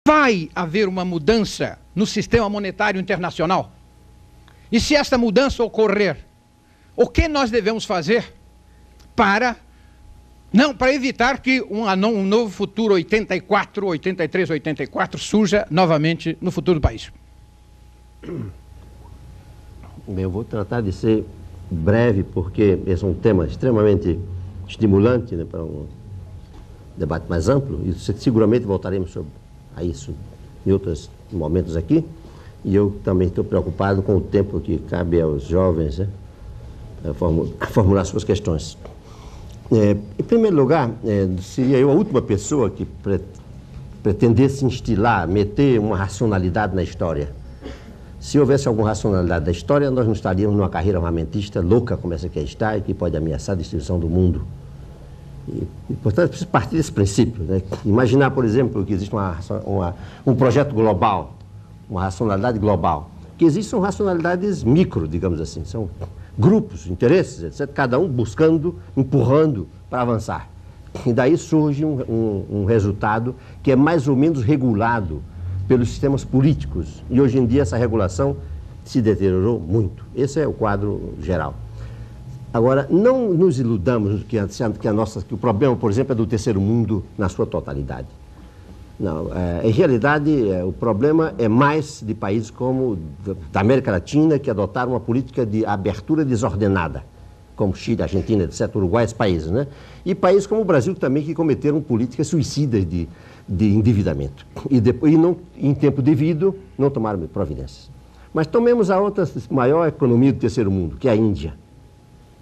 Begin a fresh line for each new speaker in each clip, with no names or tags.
vai haver uma mudança no sistema monetário internacional? E se esta mudança ocorrer, o que nós devemos fazer para evitar que um novo futuro 84, 83, 84 surja novamente no futuro do país?
Bem, eu vou tratar de ser breve, porque esse é um tema extremamente estimulante, né, para um debate mais amplo, e seguramente voltaremos a isso em outros momentos aqui. E eu também estou preocupado com o tempo que cabe aos jovens, né, a formular suas questões. Em primeiro lugar, seria eu a última pessoa que pretendesse instilar, meter uma racionalidade na história. Se houvesse alguma racionalidade da história, nós não estaríamos numa carreira armamentista louca como essa que está e que pode ameaçar a destruição do mundo. E portanto, é preciso partir desse princípio, né? Imaginar, por exemplo, que existe um projeto global, uma racionalidade global. Que existem racionalidades micro, digamos assim, são grupos, interesses, etc., cada um buscando, empurrando para avançar. E daí surge um resultado que é mais ou menos regulado pelos sistemas políticos. E hoje em dia essa regulação se deteriorou muito. Esse é o quadro geral. Agora, não nos iludamos que o problema, por exemplo, é do terceiro mundo na sua totalidade. Não, em realidade, o problema é mais de países como da América Latina, que adotaram uma política de abertura desordenada, como Chile, Argentina, etc., Uruguai, esses países, né? E países como o Brasil também, que cometeram políticas suicidas de endividamento. E não, em tempo devido, não tomaram providências. Mas tomemos a outra maior economia do terceiro mundo, que é a Índia.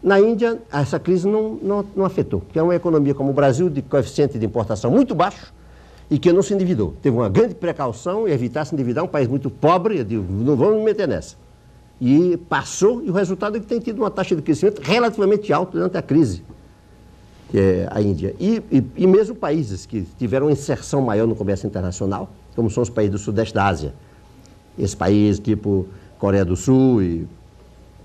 Na Índia, essa crise não afetou, que é uma economia como o Brasil, de coeficiente de importação muito baixo, e que não se endividou. Teve uma grande precaução em evitar se endividar, um país muito pobre, eu digo, não vamos nos meter nessa. E passou, e o resultado é que tem tido uma taxa de crescimento relativamente alta durante a crise, que é a Índia. E mesmo países que tiveram uma inserção maior no comércio internacional, como são os países do Sudeste da Ásia. Esse país tipo Coreia do Sul e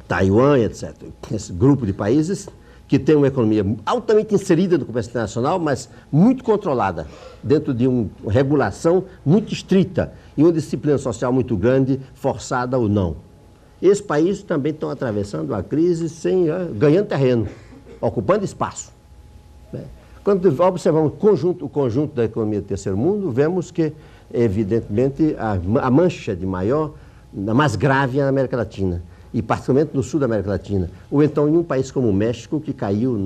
Taiwan, etc. Esse grupo de países que tem uma economia altamente inserida no comércio internacional, mas muito controlada, dentro de uma regulação muito estrita e uma disciplina social muito grande, forçada ou não. Esses países também estão atravessando a crise ganhando terreno, ocupando espaço. Né? Quando observamos o conjunto da economia do terceiro mundo, vemos que, evidentemente, a mancha mais grave é na América Latina, e particularmente no sul da América Latina, ou então em um país como o México, que caiu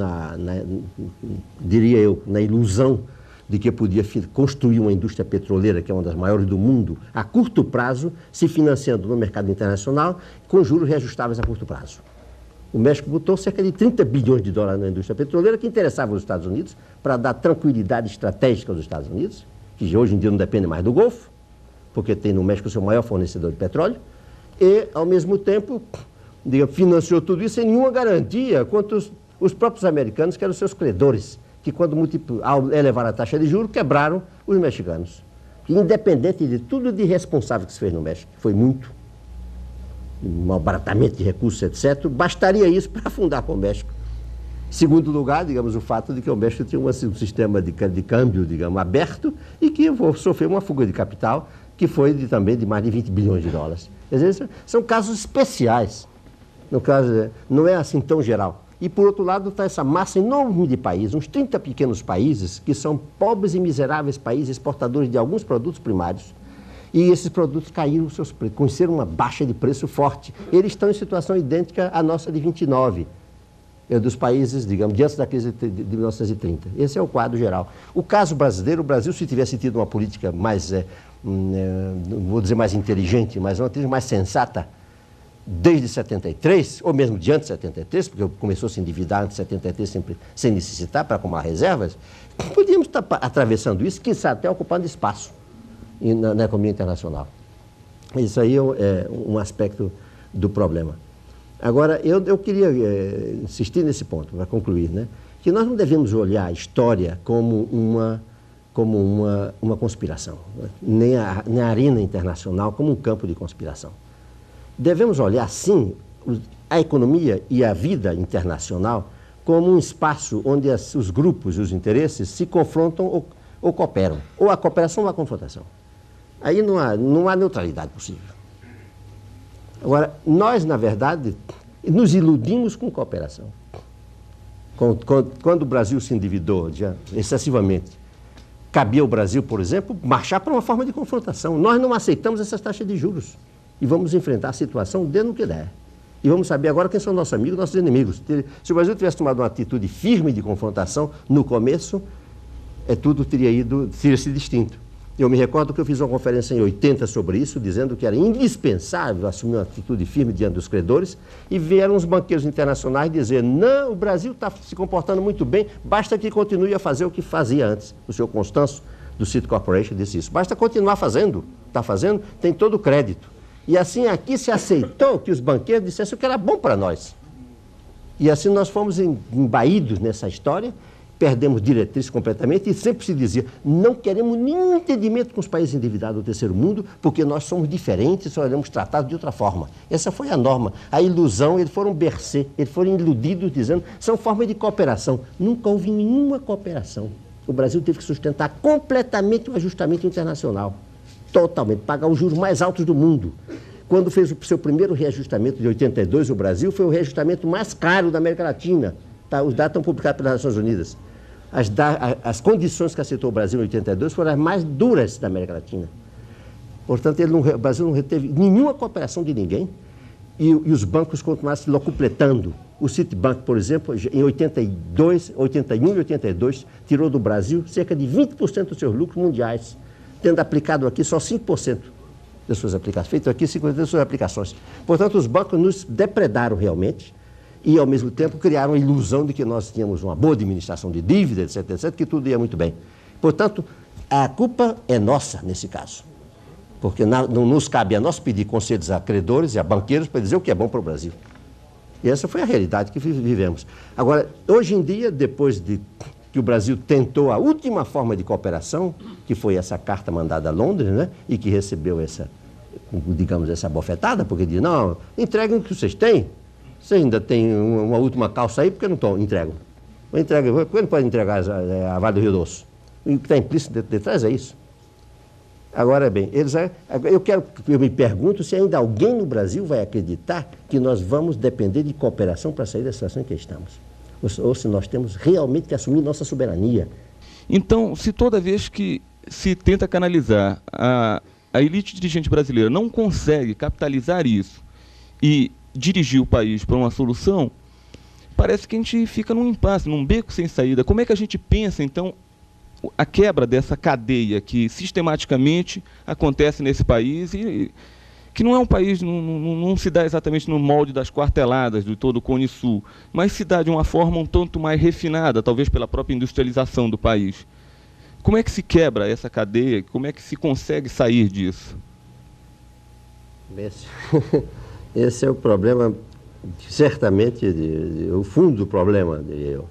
diria eu, na ilusão de que podia construir uma indústria petroleira, que é uma das maiores do mundo, a curto prazo, se financiando no mercado internacional, com juros reajustáveis a curto prazo. O México botou cerca de 30 bilhões de dólares na indústria petroleira, que interessava os Estados Unidos, para dar tranquilidade estratégica aos Estados Unidos, que hoje em dia não depende mais do Golfo, porque tem no México o seu maior fornecedor de petróleo, e, ao mesmo tempo, financiou tudo isso sem nenhuma garantia contra os próprios americanos, que eram seus credores, que ao elevar a taxa de juros, quebraram os mexicanos. Independente de tudo de irresponsável que se fez no México, foi muito, malbaratamento de recursos, etc., bastaria isso para afundar com o México. Segundo lugar, digamos, o fato de que o México tinha um sistema de câmbio, digamos, aberto, e que sofreu uma fuga de capital, que foi também de mais de 20 bilhões de dólares. Quer dizer, são casos especiais, no caso, não é assim tão geral. E, por outro lado, está essa massa enorme de países, uns 30 pequenos países, que são pobres e miseráveis países, exportadores de alguns produtos primários, e esses produtos caíram seus preços, conheceram uma baixa de preço forte. Eles estão em situação idêntica à nossa de 29, dos países, digamos, antes da crise de 1930. Esse é o quadro geral. O caso brasileiro, o Brasil, se tivesse tido uma política mais, não vou dizer mais inteligente, mas uma política mais sensata, desde 73, ou mesmo de antes de 73, porque começou a se endividar antes de 73 sempre, sem necessitar, para acumular reservas, podíamos estar atravessando isso, quiçá até ocupando espaço na economia internacional. Isso aí é um aspecto do problema. Agora, eu queria insistir nesse ponto, para concluir, né? Que nós não devemos olhar a história como uma conspiração, né? Nem a arena internacional como um campo de conspiração. Devemos olhar, sim, a economia e a vida internacional como um espaço onde os grupos e os interesses se confrontam ou cooperam, ou a cooperação ou a confrontação. Aí não há neutralidade possível. Agora, nós, na verdade, nos iludimos com cooperação. Quando o Brasil se endividou excessivamente, cabia ao Brasil, por exemplo, marchar para uma forma de confrontação. Nós não aceitamos essas taxas de juros e vamos enfrentar a situação dentro do que der. E vamos saber agora quem são nossos amigos e nossos inimigos. Se o Brasil tivesse tomado uma atitude firme de confrontação no começo, tudo teria sido distinto. Eu me recordo que eu fiz uma conferência em 80 sobre isso, dizendo que era indispensável assumir uma atitude firme diante dos credores, e vieram os banqueiros internacionais dizer: não, o Brasil está se comportando muito bem, basta que continue a fazer o que fazia antes. O senhor Constâncio, do Citi Corporation, disse isso. Basta continuar fazendo, está fazendo, tem todo o crédito. E assim aqui se aceitou que os banqueiros dissessem o que era bom para nós. E assim nós fomos embaídos nessa história, perdemos diretriz completamente, e sempre se dizia: não queremos nenhum entendimento com os países endividados do terceiro mundo, porque nós somos diferentes, só seremos tratados de outra forma. Essa foi a norma. A ilusão, eles foram bercer, eles foram iludidos dizendo: são formas de cooperação. Nunca houve nenhuma cooperação. O Brasil teve que sustentar completamente o ajustamento internacional. Totalmente, pagar os juros mais altos do mundo. Quando fez o seu primeiro reajustamento de 82, o Brasil foi o reajustamento mais caro da América Latina. Tá, os dados estão publicados pelas Nações Unidas. As condições que aceitou o Brasil em 82 foram as mais duras da América Latina. Portanto, o Brasil não reteve nenhuma cooperação de ninguém, e os bancos continuaram se locupletando. O Citibank, por exemplo, em 81 e 82, tirou do Brasil cerca de 20% dos seus lucros mundiais, tendo aplicado aqui só 5% das suas aplicações, feito aqui 50% das suas aplicações. Portanto, os bancos nos depredaram realmente, e, ao mesmo tempo, criaram a ilusão de que nós tínhamos uma boa administração de dívida, etc., etc., que tudo ia muito bem. Portanto, a culpa é nossa, nesse caso. Porque não nos cabe a nós pedir conselhos a credores e a banqueiros para dizer o que é bom para o Brasil. E essa foi a realidade que vivemos. Agora, hoje em dia, depois de que o Brasil tentou a última forma de cooperação, que foi essa carta mandada a Londres, né, e que recebeu essa bofetada, porque diz: não, entreguem o que vocês têm. Vocês ainda têm uma última calça aí, por que não entregam? Por que não pode entregar a Vale do Rio Doce? E o que está implícito detrás é isso. Agora bem, eu me pergunto se ainda alguém no Brasil vai acreditar que nós vamos depender de cooperação para sair da situação em que estamos. Ou se nós temos realmente que assumir nossa soberania.
Então, se toda vez que se tenta canalizar, a elite dirigente brasileira não consegue capitalizar isso e dirigir o país para uma solução, parece que a gente fica num impasse, num beco sem saída. Como é que a gente pensa, então, a quebra dessa cadeia que sistematicamente acontece nesse país, e que não é um país, não se dá exatamente no molde das quarteladas do todo o Cone Sul, mas se dá de uma forma um tanto mais refinada, talvez pela própria industrialização do país. Como é que se quebra essa cadeia? Como é que se consegue sair disso?
Esse é o problema, certamente, o fundo do problema, diria eu.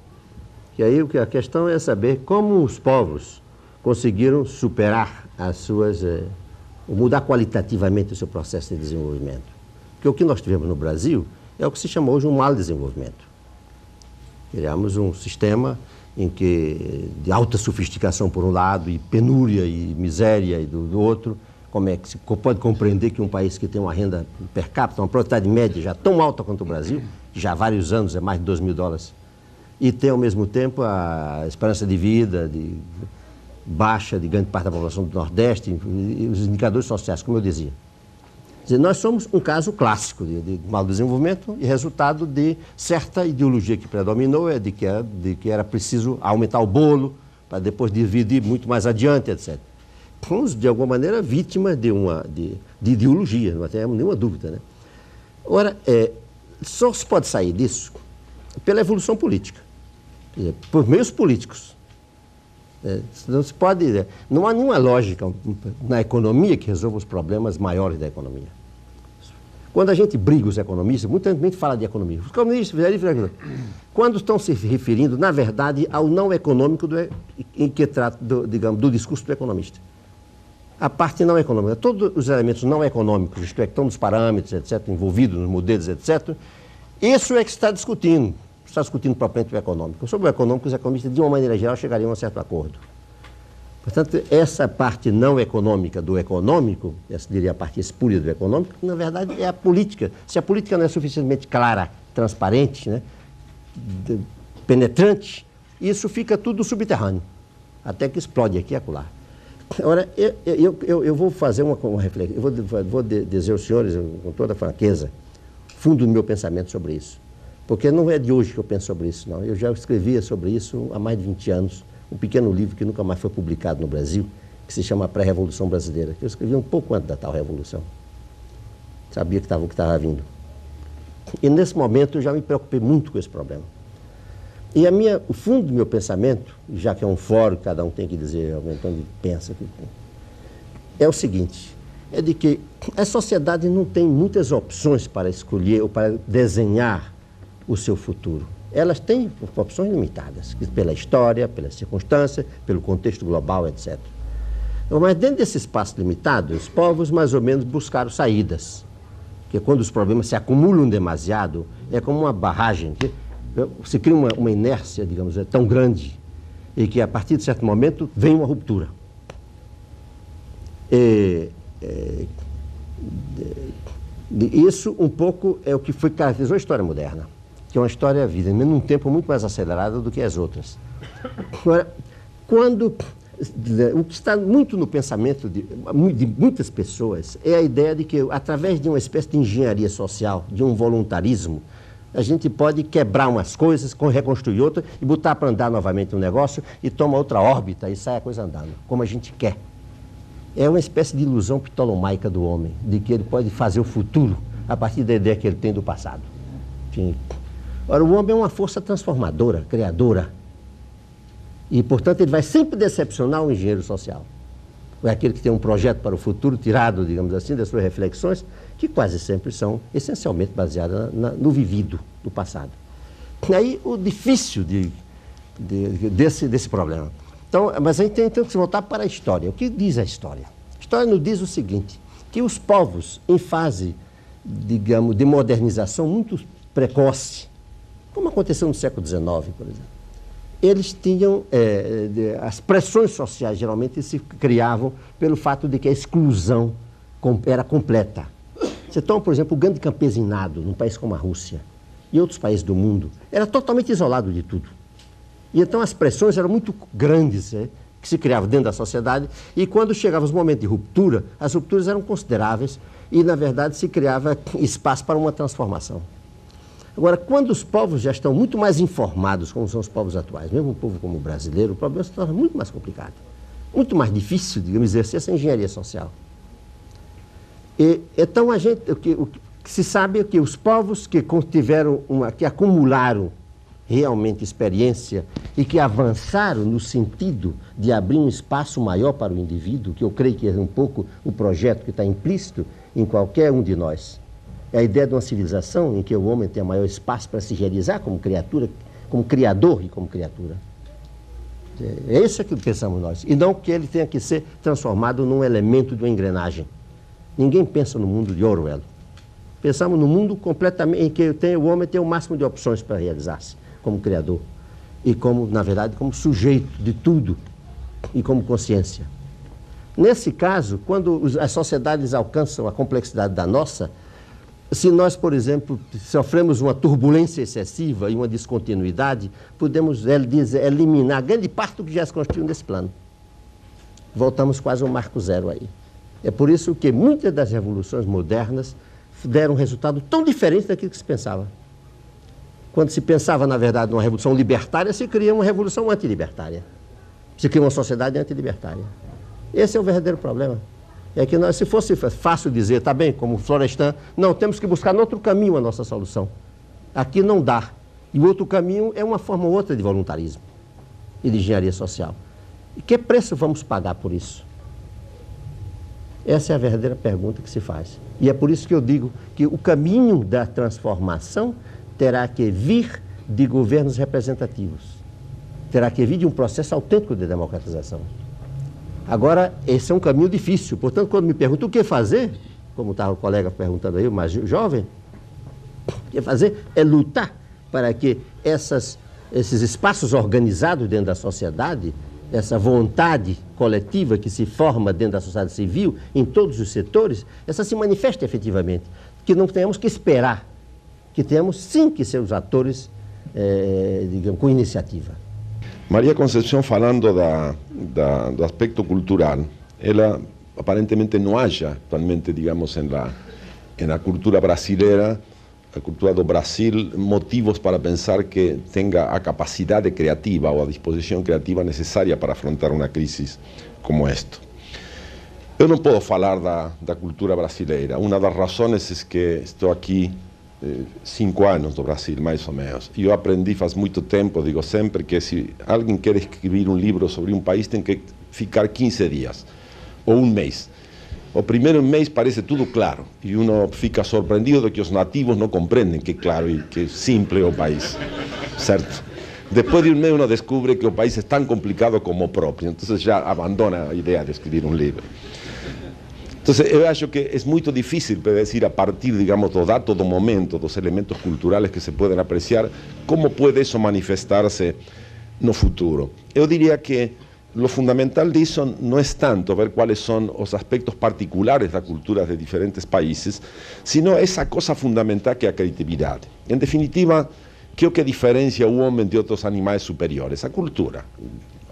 E aí a questão é saber como os povos conseguiram superar as suas, mudar qualitativamente o seu processo de desenvolvimento. Porque o que nós tivemos no Brasil é o que se chama hoje um mal desenvolvimento. Criamos um sistema em que, de alta sofisticação por um lado, e penúria e miséria e do outro. Como é que se pode compreender que um país que tem uma renda per capita, uma produtividade média já tão alta quanto o Brasil, já há vários anos é mais de $2.000, e tem ao mesmo tempo a esperança de vida baixa de grande parte da população do Nordeste, e os indicadores sociais, como eu dizia. Quer dizer, nós somos um caso clássico de mau desenvolvimento e resultado de certa ideologia que predominou, de que era preciso aumentar o bolo para depois dividir muito mais adiante, etc. Fomos, de alguma maneira, vítimas de ideologia, não temos nenhuma dúvida, né? Ora, só se pode sair disso pela evolução política, por meios políticos. Não se pode, não há nenhuma lógica na economia que resolva os problemas maiores da economia. Quando a gente briga os economistas, muita gente fala de economia. Os economistas, quando estão se referindo, na verdade, ao não econômico em que trata, do discurso do economista. A parte não econômica, todos os elementos não econômicos, isto é, que estão nos parâmetros, etc., envolvidos nos modelos, etc., isso é que se está discutindo propriamente o econômico. Sobre o econômico, os economistas, de uma maneira geral, chegariam a um certo acordo. Portanto, essa parte não econômica do econômico, essa diria a parte espúria do econômico, na verdade é a política. Se a política não é suficientemente clara, transparente, né, penetrante, isso fica tudo subterrâneo, até que explode aqui e acolá. Agora, eu vou fazer uma reflexão, vou dizer aos senhores, com toda a franqueza, fundo do meu pensamento sobre isso. Porque não é de hoje que eu penso sobre isso, não. Eu já escrevia sobre isso há mais de 20 anos, um pequeno livro que nunca mais foi publicado no Brasil, que se chama Pré-Revolução Brasileira, que eu escrevi um pouco antes da tal revolução. Sabia que estava vindo. E nesse momento eu já me preocupei muito com esse problema. E o fundo do meu pensamento, já que é um fórum, cada um tem que dizer onde pensa, é o seguinte, é de que a sociedade não tem muitas opções para escolher ou para desenhar o seu futuro. Elas têm opções limitadas, pela história, pelas circunstâncias, pelo contexto global, etc. Mas dentro desse espaço limitado, os povos mais ou menos buscaram saídas. Porque quando os problemas se acumulam demasiado, é como uma barragem, que se cria uma inércia, digamos, tão grande, e que a partir de certo momento vem uma ruptura. Isso um pouco é o que caracterizou a história moderna, que é uma história vida, num tempo muito mais acelerada do que as outras. Agora, o que está muito no pensamento de muitas pessoas é a ideia de que, através de uma espécie de engenharia social, de um voluntarismo, a gente pode quebrar umas coisas, reconstruir outras e botar para andar novamente um negócio e toma outra órbita e sai a coisa andando, como a gente quer. É uma espécie de ilusão ptolomaica do homem, de que ele pode fazer o futuro a partir da ideia que ele tem do passado. Enfim. Ora, o homem é uma força transformadora, criadora. E, portanto, ele vai sempre decepcionar o engenheiro social. É aquele que tem um projeto para o futuro tirado, digamos assim, das suas reflexões, que quase sempre são essencialmente baseadas no vivido, do passado. E aí, o difícil desse problema. Então, mas a gente tem que se voltar para a história. O que diz a história? A história nos diz o seguinte, que os povos em fase, digamos, de modernização muito precoce, como aconteceu no século XIX, por exemplo, eles tinham, as pressões sociais geralmente se criavam pelo fato de que a exclusão era completa. Você toma, por exemplo, o grande campesinado num país como a Rússia e outros países do mundo, era totalmente isolado de tudo. E então as pressões eram muito grandes, que se criavam dentro da sociedade, e quando chegavam os momentos de ruptura, as rupturas eram consideráveis e, na verdade, se criava espaço para uma transformação. Agora, quando os povos já estão muito mais informados, como são os povos atuais, mesmo um povo como o brasileiro, o problema se torna muito mais complicado, muito mais difícil, digamos, exercer essa engenharia social. Então, o que se sabe é que os povos que que acumularam realmente experiência e que avançaram no sentido de abrir um espaço maior para o indivíduo, que eu creio que é um pouco o projeto que está implícito em qualquer um de nós. É a ideia de uma civilização em que o homem tem maior espaço para se realizar como criatura, como criador e como criatura. É isso que pensamos nós. E não que ele tenha que ser transformado num elemento de uma engrenagem. Ninguém pensa no mundo de Orwell. Pensamos no mundo completamente em que o homem tem o máximo de opções para realizar-se como criador. E como, na verdade, como sujeito de tudo e como consciência. Nesse caso, quando as sociedades alcançam a complexidade da nossa, se nós, por exemplo, sofremos uma turbulência excessiva e uma descontinuidade, podemos eliminar grande parte do que já se construiu nesse plano. Voltamos quase ao marco zero aí. É por isso que muitas das revoluções modernas deram um resultado tão diferente daquilo que se pensava. Quando se pensava, na verdade, numa revolução libertária, se cria uma revolução antilibertária. Se cria uma sociedade antilibertária. Esse é o verdadeiro problema. É que se fosse fácil dizer, tá bem, como Florestan, não, temos que buscar no outro caminho a nossa solução. Aqui não dá. E o outro caminho é uma forma ou outra de voluntarismo e de engenharia social. E que preço vamos pagar por isso? Essa é a verdadeira pergunta que se faz. E é por isso que eu digo que o caminho da transformação terá que vir de governos representativos. Terá que vir de um processo autêntico de democratização. Agora, esse é um caminho difícil. Portanto, quando me perguntam o que fazer, como estava o colega perguntando aí, o mais jovem, o que fazer é lutar para que esses espaços organizados dentro da sociedade essa vontade coletiva que se forma dentro da sociedade civil, em todos os setores, essa se manifesta efetivamente. Que não temos que esperar, que temos sim que ser os atores, digamos, com iniciativa.
Maria Conceição, falando do aspecto cultural, ela aparentemente não acha atualmente, digamos, na cultura brasileira, a cultura do Brasil, motivos para pensar que tenha a capacidade criativa ou a disposição criativa necessária para afrontar uma crise como esta. Eu não posso falar da cultura brasileira. Uma das razões é que estou aqui 5 anos no Brasil, mais ou menos. E eu aprendi faz muito tempo, digo sempre, que se alguém quer escrever um livro sobre um país, tem que ficar 15 dias ou um mês. O primeiro mês parece tudo claro e uno fica surpreendido de que os nativos não compreendem que claro e que simples é o país, certo? Depois de um mês uno descobre que o país é tão complicado como o próprio, então já abandona a ideia de escrever um livro. Então eu acho que é muito difícil predecir a partir, digamos, do dato do momento, dos elementos culturais que se podem apreciar, como pode isso manifestar-se no futuro. Eu diria que lo fundamental disso não é tanto ver quais são os aspectos particulares da cultura de diferentes países, sino essa coisa fundamental que é a criatividade. Em definitiva, que é o que diferencia o homem de outros animais superiores? A cultura.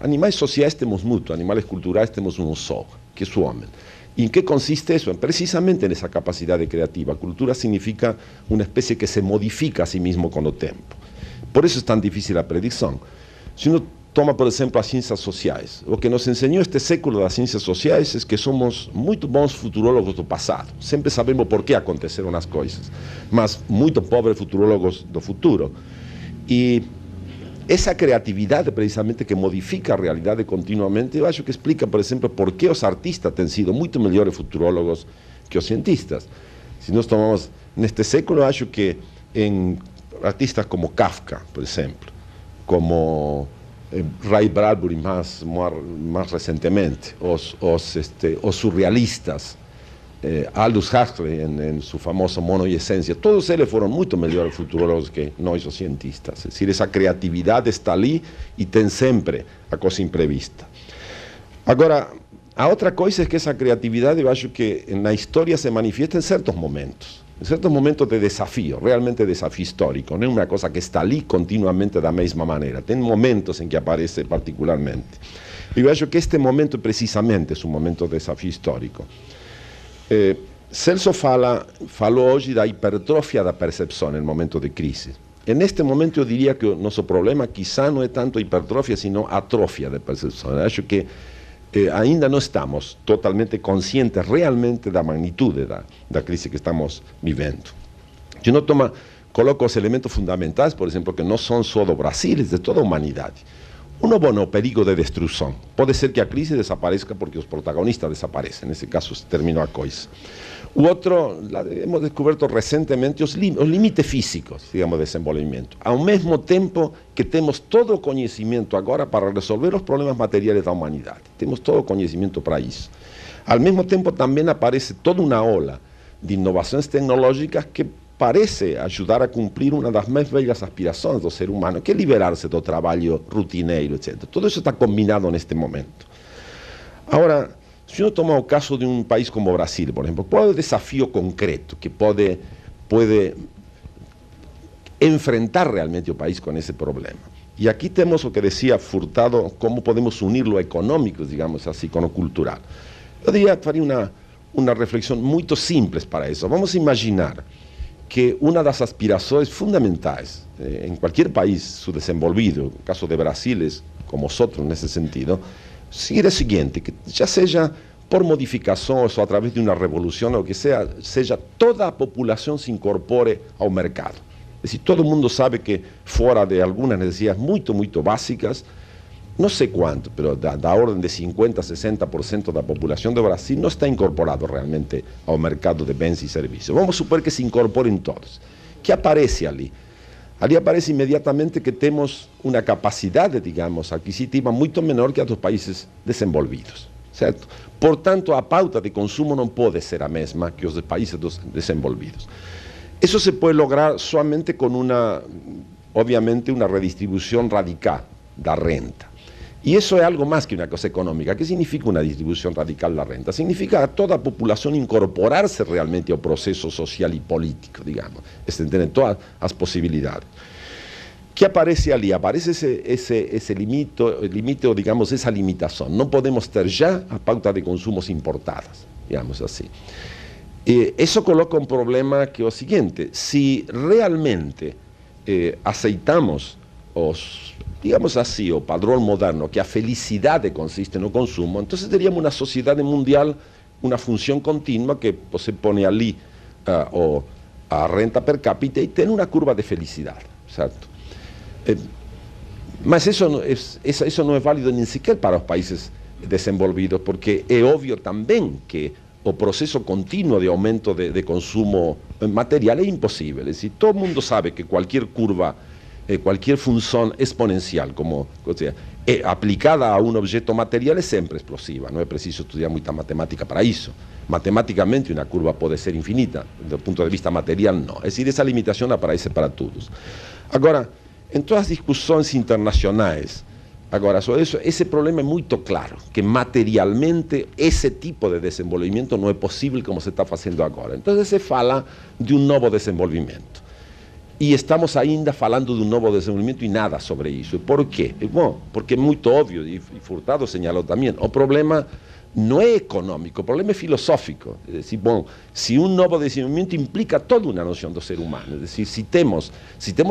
Animais sociais temos muito, animais culturais temos um só, que é o homem. E em que consiste isso? Precisamente nessa capacidade criativa. A cultura significa uma espécie que se modifica a si mesmo com o tempo. Por isso é tão difícil a predição. Se uno toma, por exemplo, as ciências sociais. O que nos ensinou este século das ciências sociais é que somos muito bons futurólogos do passado. Sempre sabemos por que aconteceram as coisas, mas muito pobres futurólogos do futuro. E essa criatividade, precisamente, que modifica a realidade continuamente, eu acho que explica, por exemplo, por que os artistas têm sido muito melhores futurólogos que os cientistas. Se nós tomamos neste século, eu acho que em artistas como Kafka, por exemplo, como Ray Bradbury más recentemente, os surrealistas, Aldous Huxley en su famoso Mono y Esencia, todos eles foram muito melhores futurólogos que nós, os cientistas. É decir, essa criatividade está ali e tem sempre a coisa imprevista. Agora, a outra coisa é que essa criatividade, eu acho que na história se manifiesta em certos momentos de desafio, realmente desafio histórico, não é uma coisa que está ali continuamente da mesma maneira, tem momentos em que aparece particularmente. Eu acho que este momento precisamente é um momento de desafio histórico. Celso falou hoje da hipertrofia da percepção no momento de crise. Neste momento eu diria que o nosso problema quizá não é tanto hipertrofia, sino atrofia de percepção. Eu acho que ainda não estamos totalmente conscientes realmente da magnitude da crise que estamos vivendo. Se não coloca os elementos fundamentais, por exemplo, que não são só do Brasil, é de toda a humanidade. Um bom perigo de destruição. Pode ser que a crise desapareça porque os protagonistas desaparecem, nesse caso se terminou a coisa. O outro, hemos descoberto recentemente os limites físicos, digamos, de desenvolvimento. Ao mesmo tempo que temos todo o conhecimento agora para resolver os problemas materiais da humanidade. Temos todo o conhecimento para isso. Ao mesmo tempo também aparece toda uma ola de inovações tecnológicas que parece ajudar a cumprir uma das mais belas aspirações do ser humano, que é liberar-se do trabalho rotineiro, etc. Tudo isso está combinado neste momento. Agora, se uno toma o caso de um país como o Brasil, por exemplo, qual é o desafio concreto que pode enfrentar realmente o país com esse problema? E aqui temos o que dizia Furtado, como podemos unir o econômico, digamos assim, com o cultural. Eu diria, faria uma reflexão muito simples para isso. Vamos imaginar que uma das aspirações fundamentais em qualquer país subdesenvolvido, no caso de Brasil, como os outros nesse sentido, seria o seguinte, que já seja por modificações ou através de uma revolução, ou que seja toda a população se incorpore ao mercado. É decir, todo mundo sabe que fora de algumas necessidades muito básicas, não sei quanto, mas da ordem de 50% a 60% da população do Brasil não está incorporado realmente ao mercado de bens e serviços. Vamos supor que se incorporem todos. Que aparece ali? Ali aparece imediatamente que temos uma capacidade, digamos, aquisitiva muito menor que a dos países desenvolvidos, certo? Portanto, a pauta de consumo não pode ser a mesma que os países desenvolvidos. Isso se pode lograr somente com obviamente, uma redistribuição radical da renda. Y eso es algo más que una cosa económica. ¿Qué significa una distribución radical de la renta? Significa a toda población incorporarse realmente al proceso social y político, digamos. Es tener todas las posibilidades. ¿Qué aparece allí? Aparece ese límite, o digamos, esa limitación. No podemos tener ya a pauta de consumos importadas, digamos así. Eso coloca un problema que es el siguiente: si realmente aceitamos digamos así, o padrón moderno, que a felicidade consiste no consumo, entonces teríamos una sociedad mundial, una función continua que se pone ali a renta per cápita y tiene una curva de felicidad, ¿cierto? Mas eso no es válido ni siquiera para los países desenvolvidos, porque es obvio también que el proceso continuo de aumento de consumo material es imposible. Es decir, todo el mundo sabe que cualquier curva, cualquier función exponencial, aplicada a un objeto material, es siempre explosiva. No es preciso estudiar mucha matemática para eso. Matemáticamente una curva puede ser infinita, desde el punto de vista material no. Es decir, esa limitación aparece para todos. Ahora, en todas las discusiones internacionales, sobre eso, ese problema es muy claro, que materialmente ese tipo de desenvolvimiento no es posible como se está haciendo ahora. Entonces se fala de un nuevo desenvolvimiento. Y estamos ainda falando de un nuevo desenvolvimiento y nada sobre eso. ¿Por qué? Bueno, porque es muy obvio, y Furtado señaló también, el problema no es económico, el problema es filosófico. Es decir, bueno, si un nuevo desenvolvimiento implica toda una noción de ser humano, es decir, si tenemos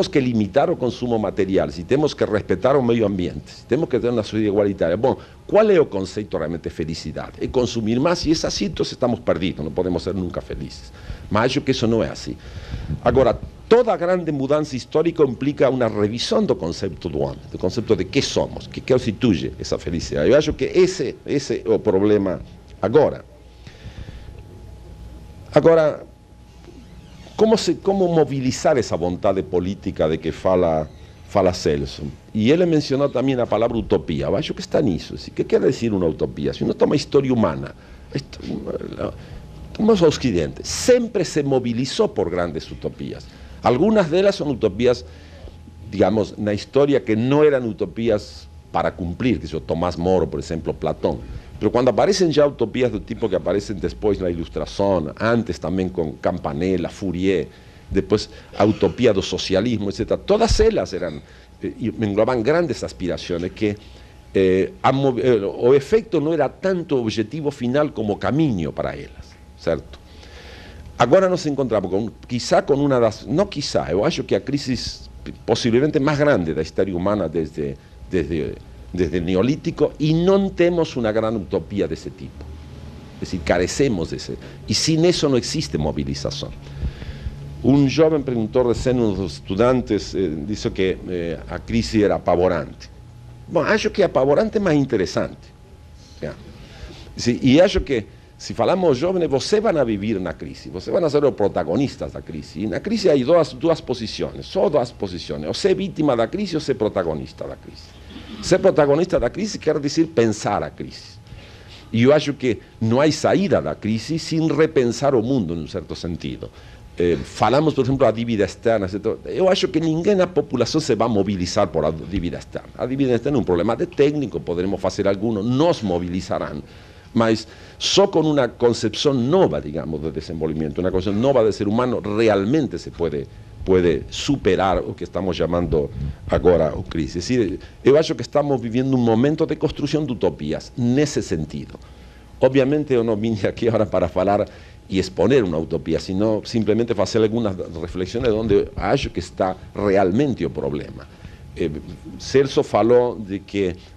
que limitar el consumo material, si tenemos que respetar el medio ambiente, si tenemos que tener una sociedad igualitaria, bueno, ¿cuál es el concepto realmente de felicidad? Es consumir más, y es así, entonces estamos perdidos, no podemos ser nunca felices. Mas acho que eso no es así. Ahora, toda grande mudança histórica implica una revisión del concepto do hombre, del concepto de qué somos, que constituye esa felicidad. Yo acho que ese es el problema agora. Agora, como movilizar esa vontade política de que fala Celso? Y él mencionó también la palabra utopía. Eu acho que está nisso. ¿Qué quiere decir una utopía? Si uno toma a historia humana, como o Occidente, sempre se movilizou por grandes utopías. Algunas de ellas son utopías, digamos, na historia que no eran utopías para cumplir, que es Tomás Moro, por ejemplo, Platón. Pero cuando aparecen ya utopías del tipo que aparecen después en la Ilustración, antes también con Campanella, Fourier, después a utopía del socialismo, etc., todas ellas engloban grandes aspiraciones que o efecto no era tanto objetivo final como camino para ellas, certo? Agora nos encontramos quizá con una das, no quizá, eu acho que a crisis posiblemente más grande da historia humana desde el Neolítico, y no tenemos una gran utopía de ese tipo. Es decir, carecemos de ese, y sin eso no existe movilización. Un joven preguntó recién a unos estudiantes, dice que a crisis era apavorante. Bueno, acho que apavorante es más interesante. Y acho que si falamos jóvenes, vocês van a vivir na crise, vocês van a ser os protagonistas da crise. E na crise há duas posições, só duas posições: ou ser vítima da crise ou ser protagonista da crise. Ser protagonista da crise quer dizer pensar a crise. E eu acho que não há saída da crise sem repensar o mundo, em um certo sentido. Falamos, por exemplo, da dívida externa, etc. Eu acho que ninguém na população se vai mobilizar por a dívida externa. A dívida externa é um problema de técnico, poderemos fazer algunos, nos mobilizarão. Mas só com uma concepção nova, digamos, de desenvolvimento, uma concepção nova de ser humano, realmente se pode superar o que estamos chamando agora a crise. Es decir, eu acho que estamos vivendo um momento de construção de utopias, nesse sentido. Obviamente eu não vim aqui agora para falar e exponer uma utopia, sino simplesmente fazer algumas reflexões onde acho que está realmente o problema. Celso falou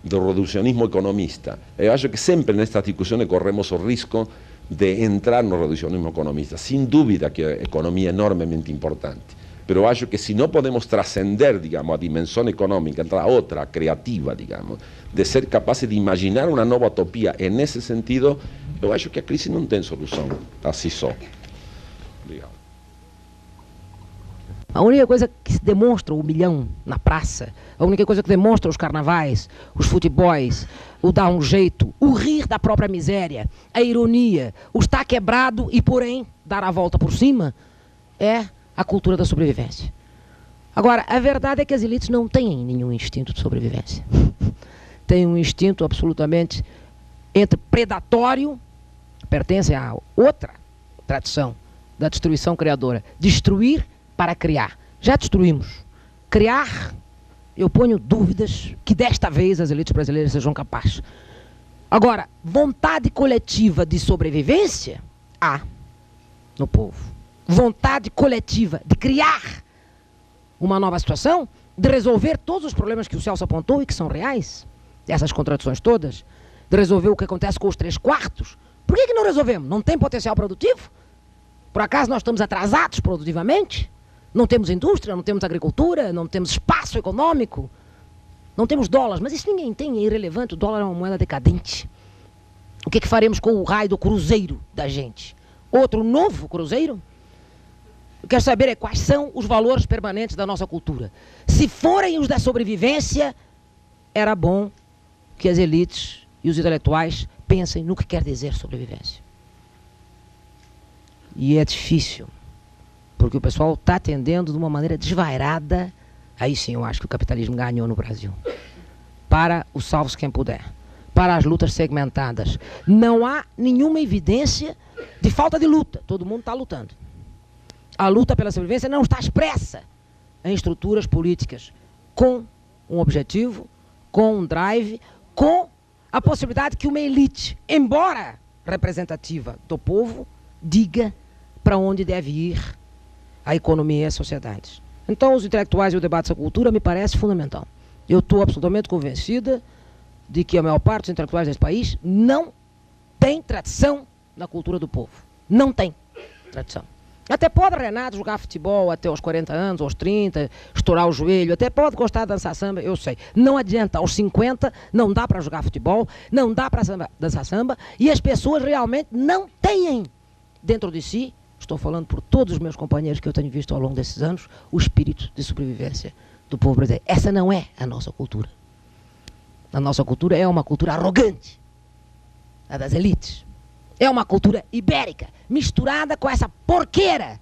do reducionismo economista. Eu acho que sempre nestas discussões corremos o risco de entrar no reducionismo economista. Sin dúvida que a economía é enormemente importante, pero eu acho que se não podemos trascender, digamos, a dimensão económica, entrar a outra, a creativa, digamos, de ser capazes de imaginar uma nova utopia nesse sentido, eu acho que a crise não tem solução assim só. Obrigado.
A única coisa que se demonstra o milhão na praça, a única coisa que demonstra os carnavais, os futebols, o dar um jeito, o rir da própria miséria, a ironia, o estar quebrado e, porém, dar a volta por cima, é a cultura da sobrevivência. Agora, a verdade é que as elites não têm nenhum instinto de sobrevivência. têm um instinto absolutamente entre predatório, pertencem a outra tradição da destruição criadora. Destruir para criar. Já destruímos. Criar, eu ponho dúvidas que desta vez as elites brasileiras sejam capazes. Agora, vontade coletiva de sobrevivência, há no povo. Vontade coletiva de criar uma nova situação, de resolver todos os problemas que o Celso apontou e que são reais, essas contradições todas, de resolver o que acontece com os 3/4. Por que não resolvemos? Não tem potencial produtivo? Por acaso nós estamos atrasados produtivamente? Não temos indústria, não temos agricultura, não temos espaço econômico, não temos dólares, mas isso ninguém tem, é irrelevante, o dólar é uma moeda decadente. O que faremos com o raio do cruzeiro da gente? Outro novo cruzeiro? Eu quero saber quais são os valores permanentes da nossa cultura. Se forem os da sobrevivência, era bom que as elites e os intelectuais pensem no que quer dizer sobrevivência. E é difícil, porque o pessoal está atendendo de uma maneira desvairada, aí sim eu acho que o capitalismo ganhou no Brasil, para o salve-se quem puder, para as lutas segmentadas. Não há nenhuma evidência de falta de luta, todo mundo está lutando. A luta pela sobrevivência não está expressa em estruturas políticas com um objetivo, com um drive, com a possibilidade que uma elite, embora representativa do povo, diga para onde deve ir a economia e as sociedades. Então, os intelectuais e o debate sobre cultura me parece fundamental. Eu estou absolutamente convencida de que a maior parte dos intelectuais desse país não tem tradição na cultura do povo. Não tem tradição. Até pode, Renato, jogar futebol até aos 40 anos, aos 30, estourar o joelho, até pode gostar de dançar samba, eu sei. Não adianta, aos 50 não dá para jogar futebol, não dá para dançar samba, e as pessoas realmente não têm dentro de si, estou falando por todos os meus companheiros que eu tenho visto ao longo desses anos, o espírito de sobrevivência do povo brasileiro. Essa não é a nossa cultura. A nossa cultura é uma cultura arrogante, a das elites. É uma cultura ibérica, misturada com essa porqueira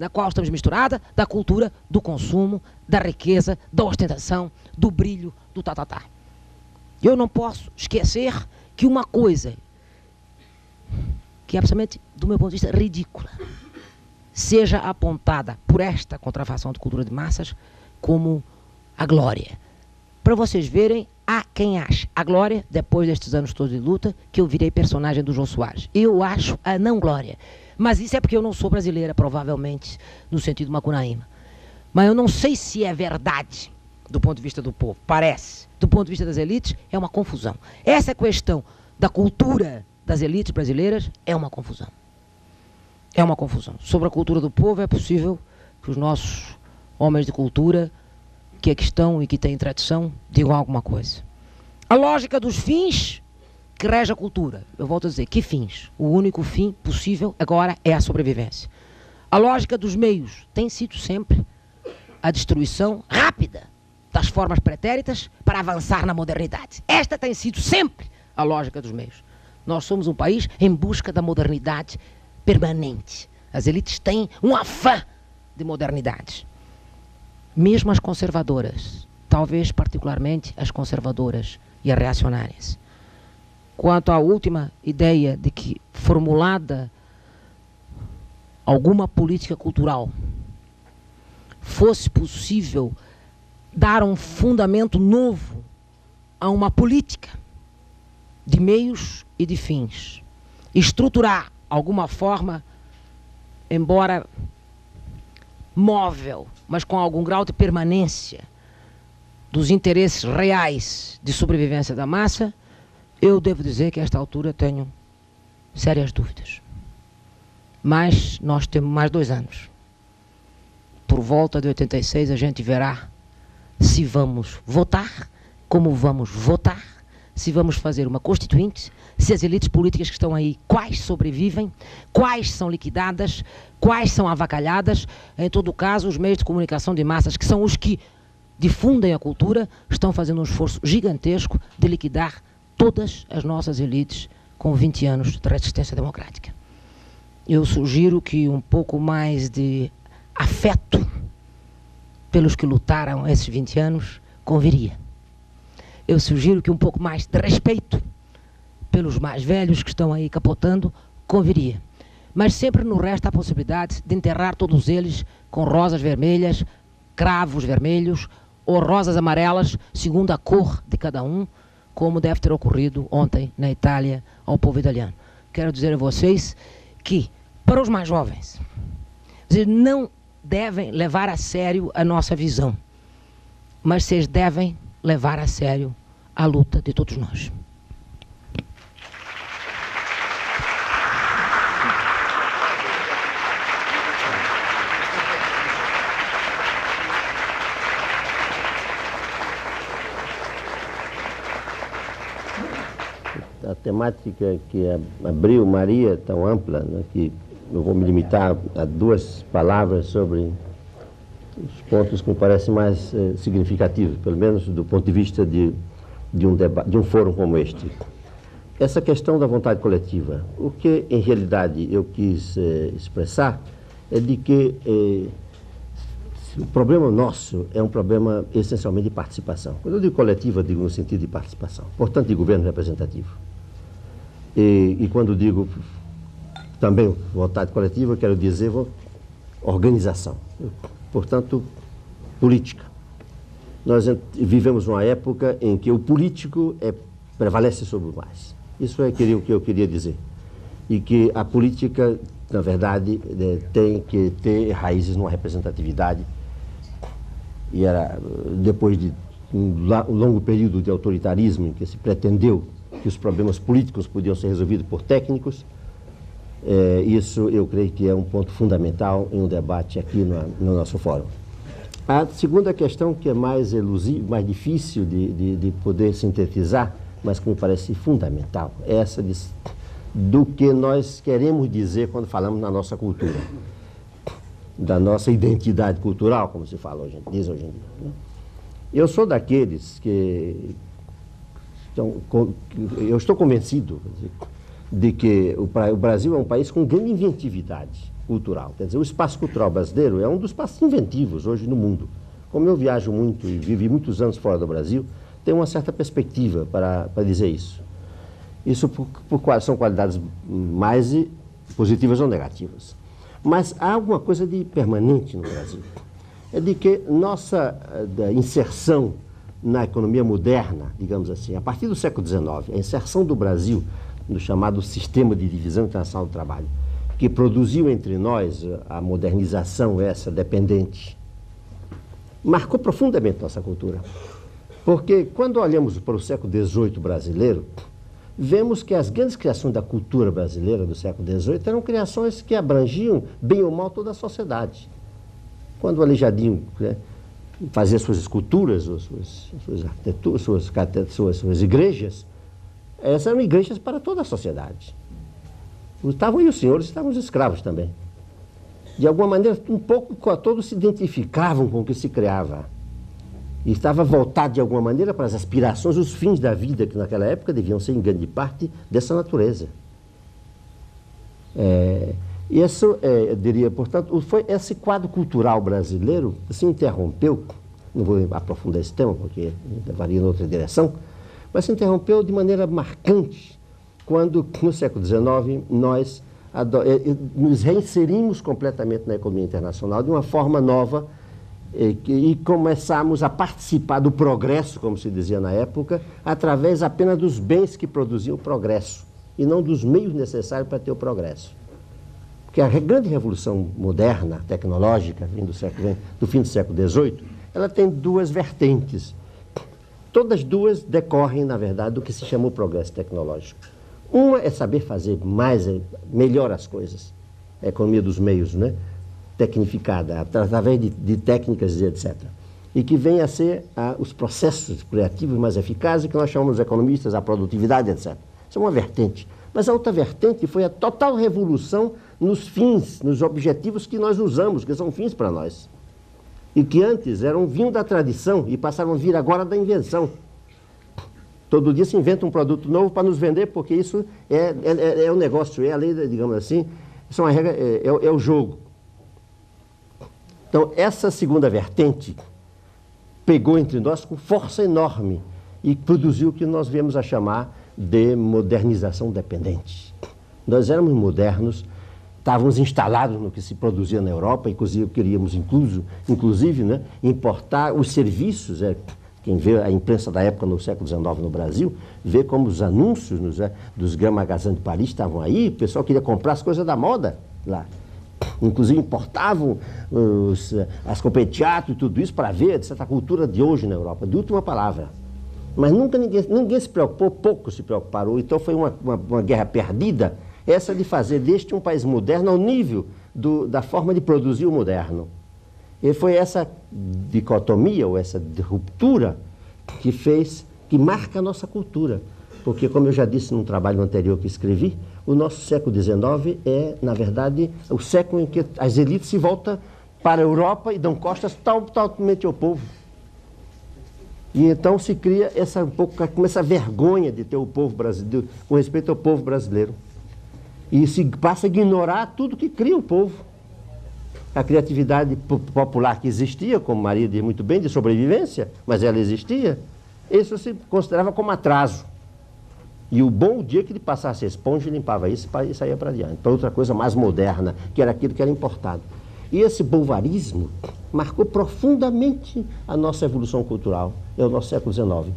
na qual estamos misturada, da cultura do consumo, da riqueza, da ostentação, do brilho, do tatatá. Eu não posso esquecer que uma coisa que é absolutamente, do meu ponto de vista, ridícula, seja apontada por esta contrafação de cultura de massas como a glória. Para vocês verem, há quem ache a glória, depois destes anos todos de luta, que eu virei personagem do Jô Soares. Eu acho a não glória. Mas isso é porque eu não sou brasileira, provavelmente, no sentido macunaíma. Mas eu não sei se é verdade, do ponto de vista do povo. Parece. Do ponto de vista das elites, é uma confusão. Essa questão da cultura das elites brasileiras é uma confusão. É uma confusão. Sobre a cultura do povo, é possível que os nossos homens de cultura que aqui estão e que têm tradição, digam alguma coisa. A lógica dos fins que rege a cultura. Eu volto a dizer, que fins? O único fim possível agora é a sobrevivência. A lógica dos meios tem sido sempre a destruição rápida das formas pretéritas para avançar na modernidade. Esta tem sido sempre a lógica dos meios. Nós somos um país em busca da modernidade permanente. As elites têm um afã de modernidade. Mesmo as conservadoras, talvez particularmente as conservadoras e as reacionárias. Quanto à última ideia de que, formulada alguma política cultural, fosse possível dar um fundamento novo a uma política de meios e de fins, estruturar alguma forma, embora móvel, mas com algum grau de permanência dos interesses reais de sobrevivência da massa, eu devo dizer que a esta altura tenho sérias dúvidas. Mas nós temos mais 2 anos. Por volta de 86 a gente verá se vamos votar, como vamos votar, se vamos fazer uma constituinte, se as elites políticas que estão aí, quais sobrevivem, quais são liquidadas, quais são avacalhadas. Em todo caso, os meios de comunicação de massas, que são os que difundem a cultura, estão fazendo um esforço gigantesco de liquidar todas as nossas elites com 20 anos de resistência democrática. Eu sugiro que um pouco mais de afeto pelos que lutaram esses 20 anos conviria. eu sugiro que um pouco mais de respeito pelos mais velhos que estão aí capotando conviria. Mas sempre nos resta a possibilidade de enterrar todos eles com rosas vermelhas, cravos vermelhos ou rosas amarelas, segundo a cor de cada um, como deve ter ocorrido ontem na Itália ao povo italiano. Quero dizer a vocês que, para os mais jovens, vocês não devem levar a sério a nossa visão, mas vocês devem levar a sério a luta de todos nós.
A temática que abriu Maria, tão ampla, né, que eu vou me limitar a 2 palavras sobre os pontos que me parecem mais significativos, pelo menos do ponto de vista de um debate, de um fórum como este. Essa questão da vontade coletiva. O que, em realidade, eu quis expressar é de que o problema nosso é um problema essencialmente de participação. Quando eu digo coletiva, eu digo no sentido de participação, portanto, de governo representativo. E quando digo também vontade coletiva, eu quero dizer organização, portanto, política. Nós vivemos uma época em que o político prevalece sobre o mais. Isso é o que eu queria dizer. E que a política, na verdade, tem que ter raízes numa representatividade. E era depois de um longo período de autoritarismo em que se pretendeu que os problemas políticos podiam ser resolvidos por técnicos, isso eu creio que é um ponto fundamental em um debate aqui no nosso fórum. A segunda questão, que é mais elusiva, mais difícil de poder sintetizar, mas que me parece fundamental, é essa do que nós queremos dizer quando falamos na nossa cultura, da nossa identidade cultural, como se fala diz hoje em dia, né? Eu sou daqueles que eu estou convencido de que o Brasil é um país com grande inventividade cultural. Quer dizer, o espaço cultural brasileiro é um dos espaços inventivos hoje no mundo. Como eu viajo muito e vivi muitos anos fora do Brasil, tenho uma certa perspectiva para dizer isso. Isso são qualidades mais positivas ou negativas. Mas há alguma coisa de permanente no Brasil. É de que nossa inserção na economia moderna, digamos assim, a partir do século XIX, a inserção do Brasil no chamado Sistema de Divisão Internacional do Trabalho, que produziu entre nós a modernização essa dependente, marcou profundamente nossa cultura. Porque quando olhamos para o século XVIII brasileiro, vemos que as grandes criações da cultura brasileira do século XVIII eram criações que abrangiam, bem ou mal, toda a sociedade. Quando o Aleijadinho, né, fazia suas esculturas, suas arquiteturas, suas igrejas, essas eram igrejas para toda a sociedade. Estavam, e os senhores estavam os escravos também. De alguma maneira, um pouco todos se identificavam com o que se criava. E estava voltado, de alguma maneira, para as aspirações, os fins da vida, que naquela época deviam ser, em grande parte, dessa natureza. E isso, eu diria, portanto, foi esse quadro cultural brasileiro que se interrompeu, não vou aprofundar esse tema, porque levaria em outra direção, mas se interrompeu de maneira marcante quando, no século XIX, nós nos reinserimos completamente na economia internacional de uma forma nova e começamos a participar do progresso, como se dizia na época, através apenas dos bens que produziam o progresso e não dos meios necessários para ter o progresso. Porque a grande revolução moderna, tecnológica, do fim do século XVIII, ela tem 2 vertentes. Todas 2 decorrem, na verdade, do que se chama o progresso tecnológico. Uma é saber fazer melhor as coisas, a economia dos meios, né? Tecnificada, através de técnicas e etc. E que vem a ser os processos criativos mais eficazes, que nós chamamos, os economistas, a produtividade, etc. Isso é uma vertente. Mas a outra vertente foi a total revolução nos fins, nos objetivos que nós usamos, que são fins para nós. E que antes vinham da tradição e passaram a vir agora da invenção. Todo dia se inventa um produto novo para nos vender, porque isso é o negócio, é a lei, digamos assim, isso é uma regra, é o jogo. Então, essa segunda vertente pegou entre nós com força enorme e produziu o que nós viemos a chamar de modernização dependente. Nós éramos modernos, estávamos instalados no que se produzia na Europa, inclusive queríamos inclusive né, importar os serviços. Quem vê a imprensa da época no século XIX no Brasil, vê como os anúncios dos Grands Magasins de Paris estavam aí, o pessoal queria comprar as coisas da moda lá. Inclusive importavam as companhias de teatro e tudo isso para ver essa cultura de hoje na Europa, de última palavra. Mas nunca ninguém se preocupou, poucos se preocuparam. Então foi uma guerra perdida, essa de fazer deste um país moderno ao nível da forma de produzir o moderno. E foi essa dicotomia, ou essa ruptura, que marca a nossa cultura. Porque, como eu já disse num trabalho anterior que escrevi, o nosso século XIX é, na verdade, o século em que as elites se voltam para a Europa e dão costas totalmente ao povo. E então se cria como essa vergonha de ter o povo brasileiro, com respeito ao povo brasileiro. E se passa a ignorar tudo que cria o povo. A criatividade popular que existia, como Maria diz muito bem, de sobrevivência, mas ela existia, isso se considerava como atraso. E o dia que ele passasse a esponja, limpava isso e saía para adiante, para outra coisa mais moderna, que era aquilo que era importado. E esse bovarismo marcou profundamente a nossa evolução cultural, é o nosso século XIX.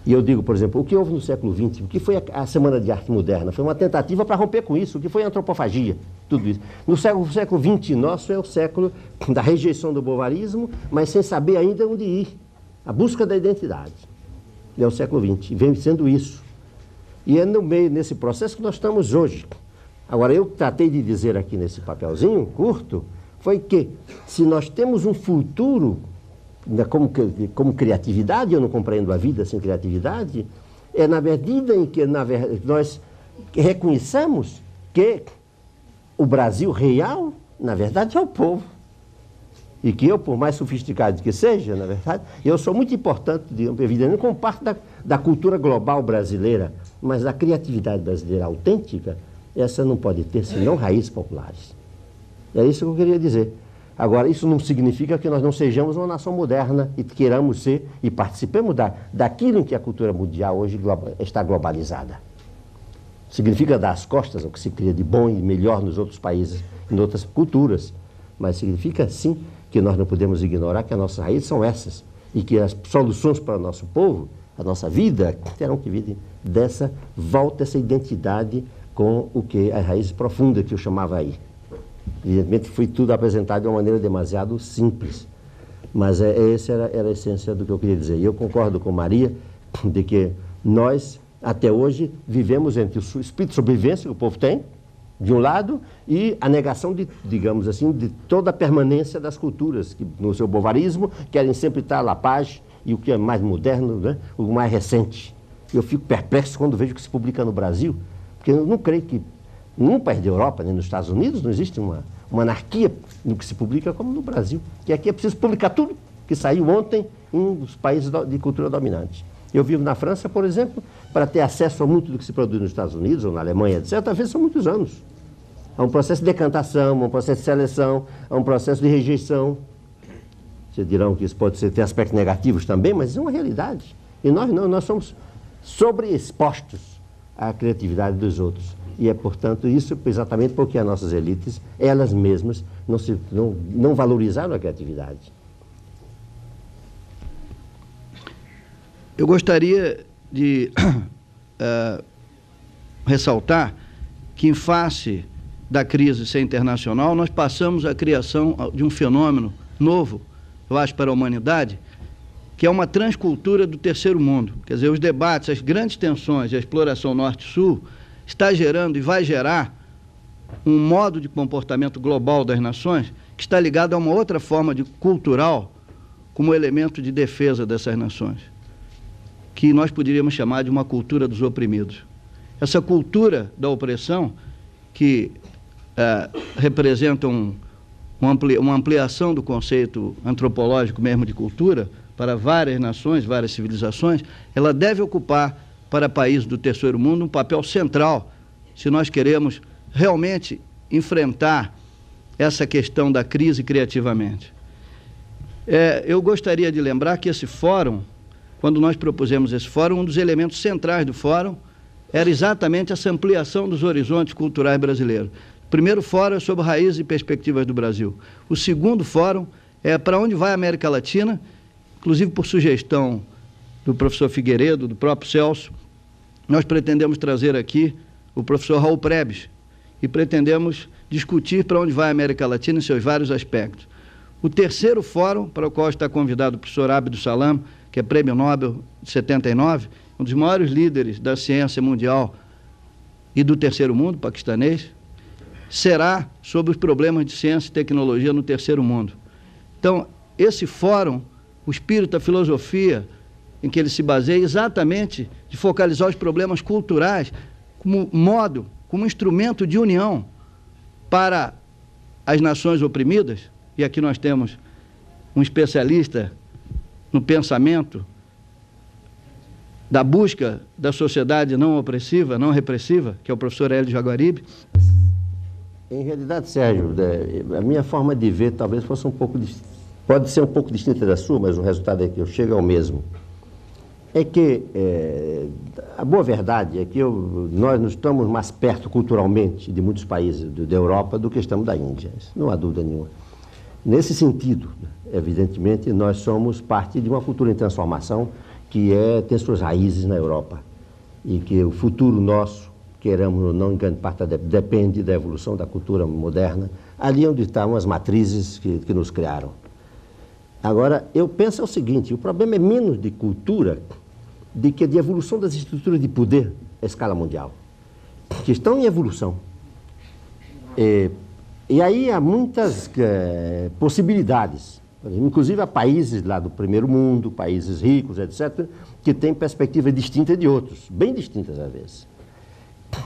E eu digo, por exemplo, o que houve no século XX, o que foi a Semana de Arte Moderna? Foi uma tentativa para romper com isso, o que foi a antropofagia, tudo isso. No século XX nosso é o século da rejeição do bovarismo, mas sem saber ainda onde ir, a busca da identidade. É o século XX, vem sendo isso. E é no meio, nesse processo que nós estamos hoje. Agora, eu tratei de dizer aqui nesse papelzinho curto, foi que se nós temos um futuro como criatividade, eu não compreendo a vida sem criatividade, é na medida em que nós reconheçamos que o Brasil real, na verdade, é o povo. E que eu, por mais sofisticado que seja, na verdade, eu sou muito importante, evidentemente, como parte da cultura global brasileira, mas a criatividade brasileira autêntica, essa não pode ter senão raízes populares. É isso que eu queria dizer. Agora, isso não significa que nós não sejamos uma nação moderna e queiramos ser e participemos daquilo em que a cultura mundial hoje está globalizada. Significa dar as costas ao que se cria de bom e melhor nos outros países, em outras culturas. Mas significa, sim, que nós não podemos ignorar que as nossas raízes são essas e que as soluções para o nosso povo, a nossa vida, terão que vir dessa volta, essa identidade com o que as raízes profundas que eu chamava aí. Evidentemente foi tudo apresentado de uma maneira demasiado simples, mas essa era a essência do que eu queria dizer. E eu concordo com Maria de que nós, até hoje, vivemos entre o espírito de sobrevivência que o povo tem, de um lado, e a negação digamos assim, de toda a permanência das culturas, que no seu bovarismo querem sempre estar à la paz, e o que é mais moderno, né, o mais recente. Eu fico perplexo quando vejo o que se publica no Brasil, porque eu não creio que num país da Europa, nem nos Estados Unidos, não existe uma anarquia no que se publica como no Brasil. Que aqui é preciso publicar tudo que saiu ontem em dos países de cultura dominante. Eu vivo na França, por exemplo, para ter acesso a muito do que se produz nos Estados Unidos ou na Alemanha, etc., às vezes são muitos anos. Há um processo de decantação, há um processo de seleção, há um processo de rejeição. Vocês dirão que isso pode ter aspectos negativos também, mas isso é uma realidade. E nós não, nós somos sobreexpostos à criatividade dos outros. E é, portanto, isso exatamente porque as nossas elites, elas mesmas, não valorizaram a criatividade.
Eu gostaria de ressaltar que, em face da crise ser internacional, nós passamos a criação de um fenômeno novo, eu acho, para a humanidade, que é uma transcultura do terceiro mundo. Quer dizer, os debates, as grandes tensões, a exploração norte-sul, está gerando e vai gerar um modo de comportamento global das nações que está ligado a uma outra forma de cultural como elemento de defesa dessas nações, que nós poderíamos chamar de uma cultura dos oprimidos. Essa cultura da opressão, que representa uma ampliação do conceito antropológico mesmo de cultura para várias nações, várias civilizações, ela deve ocupar para países do terceiro mundo um papel central, se nós queremos realmente enfrentar essa questão da crise criativamente. Eu gostaria de lembrar que esse fórum quando nós propusemos esse fórum, um dos elementos centrais do fórum era exatamente essa ampliação dos horizontes culturais brasileiros. O primeiro fórum é sobre raízes e perspectivas do Brasil. O segundo fórum é para onde vai a América Latina, inclusive por sugestão do professor Figueiredo, do próprio Celso, nós pretendemos trazer aqui o professor Raul Prebes e pretendemos discutir para onde vai a América Latina em seus vários aspectos. O terceiro fórum, para o qual está convidado o professor Abdo Salam, que é prêmio Nobel de 79, um dos maiores líderes da ciência mundial e do terceiro mundo, paquistanês, será sobre os problemas de ciência e tecnologia no terceiro mundo. Então, esse fórum, o espírito da filosofia em que ele se baseia, é exatamente de focalizar os problemas culturais como modo, como instrumento de união para as nações oprimidas, e aqui nós temos um especialista no pensamento da busca da sociedade não opressiva, não repressiva, que é o professor Hélio Jaguaribe.
Em realidade, Sérgio, a minha forma de ver talvez fosse um pouco, pode ser um pouco distinta da sua, mas o resultado é que eu chego ao mesmo. É que a boa verdade é que nós não estamos mais perto culturalmente de muitos países da Europa do que estamos da Índia, não há dúvida nenhuma. Nesse sentido, evidentemente, nós somos parte de uma cultura em transformação que tem suas raízes na Europa e que o futuro nosso, queremos ou não, em grande parte depende da evolução da cultura moderna, ali onde estão as matrizes que nos criaram. Agora, eu penso o seguinte, o problema é menos de cultura do que de evolução das estruturas de poder à escala mundial, que estão em evolução. E aí há muitas possibilidades, inclusive há países lá do primeiro mundo, países ricos, etc., que têm perspectivas distintas de outros, bem distintas às vezes.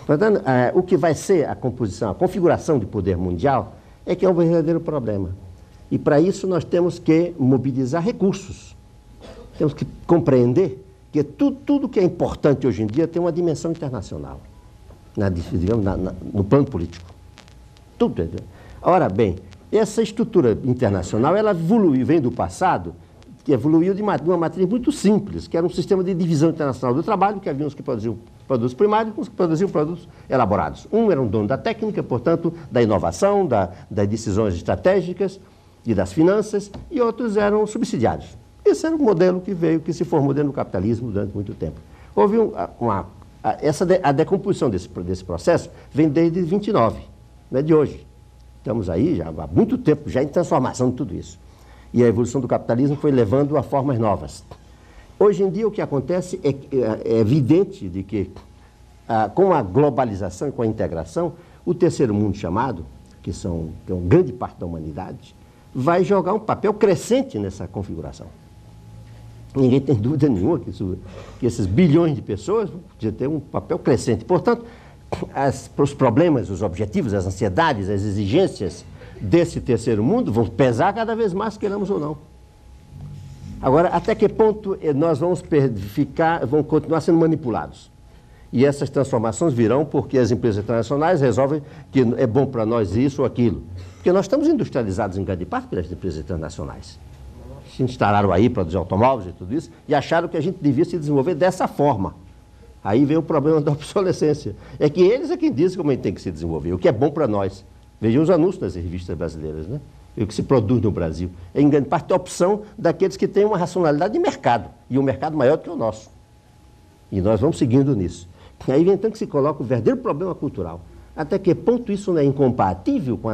Portanto, o que vai ser a composição, a configuração de poder mundial é que é um verdadeiro problema. E para isso nós temos que mobilizar recursos. Temos que compreender que tudo que é importante hoje em dia tem uma dimensão internacional, digamos, no plano político. Tudo. Ora bem, essa estrutura internacional, ela evoluiu, vem do passado, que evoluiu de uma matriz muito simples, que era um sistema de divisão internacional do trabalho, que havia uns que produziam produtos primários, uns que produziam produtos elaborados. Um era um dono da técnica, portanto, da inovação, das decisões estratégicas e das finanças, e outros eram subsidiários. Esse era o modelo que se formou dentro do capitalismo durante muito tempo. Houve a decomposição desse processo vem desde 29, não é de hoje. Estamos aí já há muito tempo, já em transformação de tudo isso. E a evolução do capitalismo foi levando a formas novas. Hoje em dia o que acontece é evidente de que com a globalização e com a integração, o terceiro mundo chamado, que é uma grande parte da humanidade, vai jogar um papel crescente nessa configuração. Ninguém tem dúvida nenhuma que esses bilhões de pessoas vão ter um papel crescente. Portanto, os problemas, os objetivos, as ansiedades, as exigências desse terceiro mundo vão pesar cada vez mais, queiramos ou não. Agora, até que ponto nós vamos continuar sendo manipulados? E essas transformações virão porque as empresas internacionais resolvem que é bom para nós isso ou aquilo. Porque nós estamos industrializados em grande parte pelas empresas internacionais. Se instalaram aí para produzir automóveis e tudo isso, e acharam que a gente devia se desenvolver dessa forma. Aí vem o problema da obsolescência. É que eles é quem dizem como a gente tem que se desenvolver, o que é bom para nós. Vejam os anúncios das revistas brasileiras, né? E o que se produz no Brasil. É em grande parte a opção daqueles que têm uma racionalidade de mercado, e um mercado maior do que o nosso. E nós vamos seguindo nisso. E aí vem então que se coloca o verdadeiro problema cultural. Até que ponto isso não é incompatível com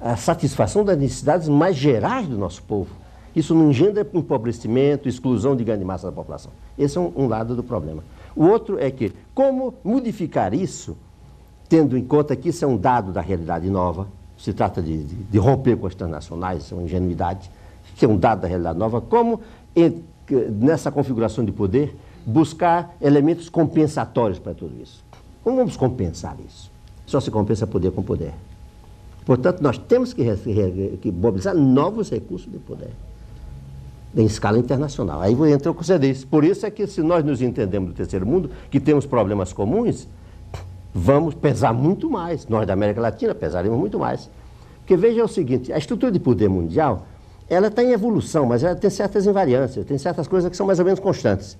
a satisfação das necessidades mais gerais do nosso povo? Isso não engendra empobrecimento, exclusão de grande massa da população. Esse é um lado do problema. O outro é que, como modificar isso, tendo em conta que isso é um dado da realidade nova, se trata de romper com as transnacionais, isso é uma ingenuidade, que é um dado da realidade nova, como nessa configuração de poder, buscar elementos compensatórios para tudo isso. Como vamos compensar isso? Só se compensa poder com poder. Portanto, nós temos que mobilizar novos recursos de poder, em escala internacional. Aí entra o que você disse. Por isso é que, se nós nos entendemos do terceiro mundo, que temos problemas comuns, vamos pesar muito mais. Nós da América Latina pesaremos muito mais. Porque veja o seguinte, a estrutura de poder mundial, ela está em evolução, mas ela tem certas invariâncias, tem certas coisas que são mais ou menos constantes.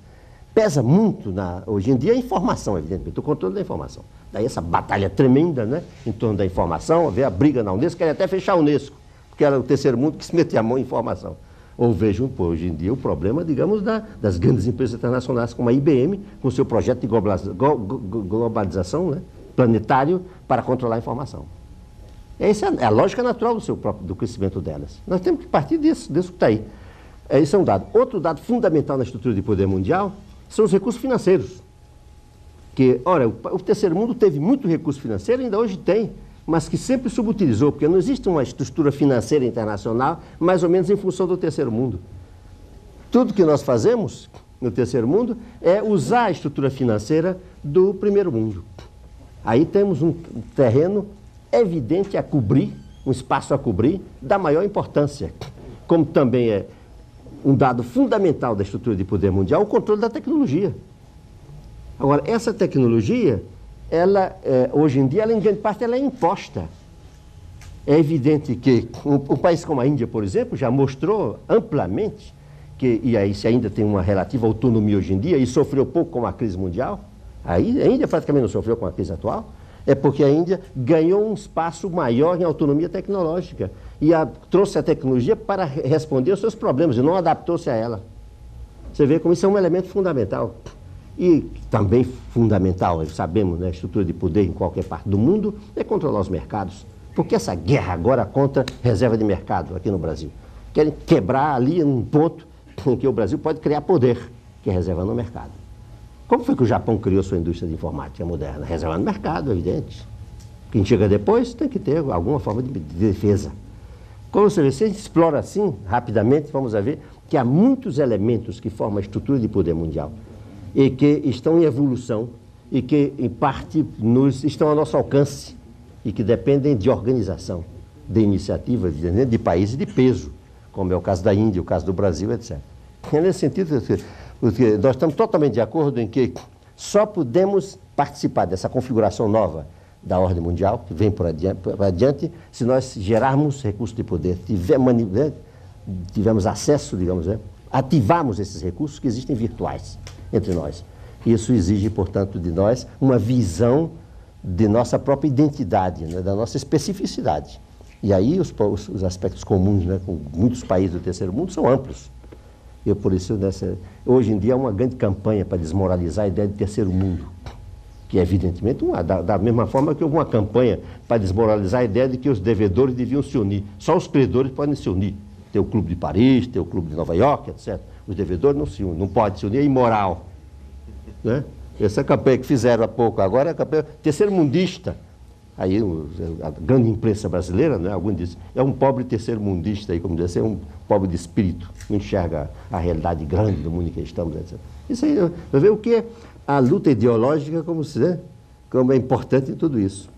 Pesa muito, hoje em dia, a informação, evidentemente, o controle da informação. Daí essa batalha tremenda, né, em torno da informação, vê a briga na Unesco, querem até fechar a Unesco, porque era o terceiro mundo que se metia a mão em informação. Ou vejam, hoje em dia, o problema, digamos, das grandes empresas internacionais, como a IBM, com o seu projeto de globalização, né, planetário, para controlar a informação. Essa é a lógica natural do crescimento delas. Nós temos que partir disso que está aí. Esse é um dado. Outro dado fundamental na estrutura de poder mundial são os recursos financeiros. Que, ora, o terceiro mundo teve muito recurso financeiro, ainda hoje tem, mas que sempre subutilizou, porque não existe uma estrutura financeira internacional mais ou menos em função do terceiro mundo. Tudo que nós fazemos no terceiro mundo é usar a estrutura financeira do primeiro mundo. Aí temos um terreno evidente a cobrir, um espaço a cobrir, da maior importância, como também é um dado fundamental da estrutura de poder mundial, o controle da tecnologia. Agora, essa tecnologia, ela, hoje em dia, ela, em grande parte, ela é imposta. É evidente que um país como a Índia, por exemplo, já mostrou amplamente que, e aí se ainda tem uma relativa autonomia hoje em dia, e sofreu pouco com a crise mundial, a Índia praticamente não sofreu com a crise atual, é porque a Índia ganhou um espaço maior em autonomia tecnológica e trouxe a tecnologia para responder aos seus problemas e não adaptou-se a ela. Você vê como isso é um elemento fundamental. E também fundamental, sabemos, né, a estrutura de poder em qualquer parte do mundo é controlar os mercados. Porque essa guerra agora contra reserva de mercado aqui no Brasil. Querem quebrar ali um ponto em que o Brasil pode criar poder, que é reserva no mercado. Como foi que o Japão criou sua indústria de informática moderna? Reservando mercado, evidente. Quem chega depois tem que ter alguma forma de defesa. Como você vê, se a gente explora assim, rapidamente, vamos ver que há muitos elementos que formam a estrutura de poder mundial e que estão em evolução e que, em parte, estão ao nosso alcance e que dependem de organização, de iniciativa, de países de peso, como é o caso da Índia, o caso do Brasil, etc. É nesse sentido que nós estamos totalmente de acordo em que só podemos participar dessa configuração nova da ordem mundial, que vem por adiante, se nós gerarmos recursos de poder, tivermos acesso, digamos, ativarmos esses recursos que existem virtuais entre nós. Isso exige, portanto, de nós uma visão de nossa própria identidade, né, da nossa especificidade. E aí os aspectos comuns, né, com muitos países do terceiro mundo são amplos. E por isso, hoje em dia, há uma grande campanha para desmoralizar a ideia de terceiro mundo, que é, evidentemente, da mesma forma que houve uma campanha para desmoralizar a ideia de que os devedores deviam se unir. Só os credores podem se unir. Tem o Clube de Paris, tem o Clube de Nova York, etc. Os devedores não se unem, não podem se unir, é imoral. Né? Essa campanha que fizeram há pouco agora é a campanha terceiro-mundista. Aí a grande imprensa brasileira, né, alguns dizem, é um pobre terceiro-mundista, aí, como diz, é um pobre de espírito, não enxerga a realidade grande do mundo em que estamos, etc. Isso aí, vai ver o que é a luta ideológica, como é importante em tudo isso.